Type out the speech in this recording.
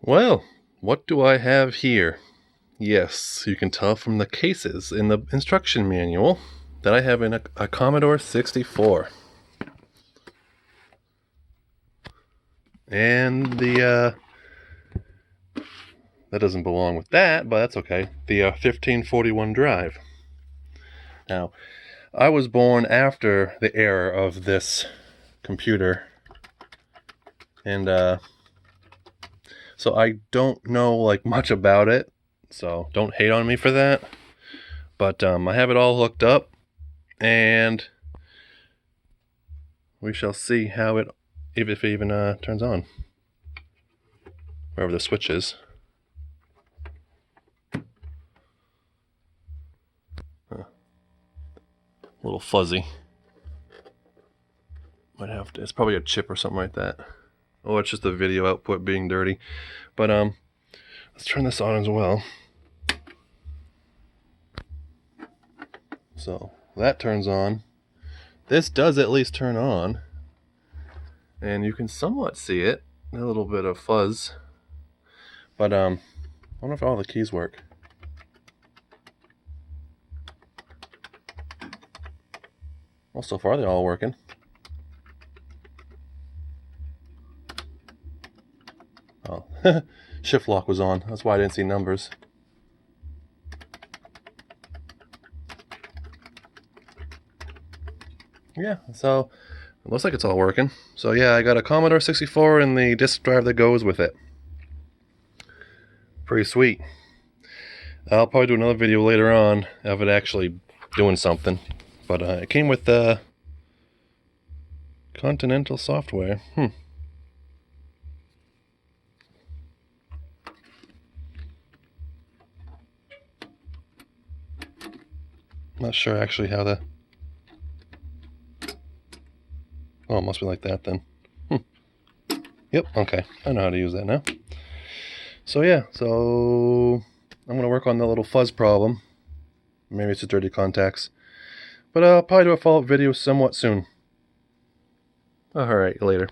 Well, what do I have here? Yes, you can tell from the cases in the instruction manual that I have a Commodore 64. And that doesn't belong with that, but that's okay. The 1541 drive. Now, I was born after the era of this computer, and so I don't know like much about it, so don't hate on me for that. But I have it all hooked up, and we shall see how if it even turns on, wherever the switch is. A little fuzzy. Might have to. It's probably a chip or something like that. Oh, it's just the video output being dirty. But let's turn this on as well. So that turns on. This does at least turn on, and you can somewhat see it. A little bit of fuzz. But I wonder if all the keys work. Well, so far they're all working. Oh, shift lock was on. That's why I didn't see numbers. Yeah, so it looks like it's all working. So yeah, I got a Commodore 64 and the disk drive that goes with it. Pretty sweet. I'll probably do another video later on of it actually doing something. But it came with Continental software. Not sure actually how the... Oh, it must be like that then. Yep, okay. I know how to use that now. So yeah, so I'm going to work on the little fuzz problem. Maybe it's just dirty contacts. But I'll probably do a follow-up video somewhat soon. Alright, later.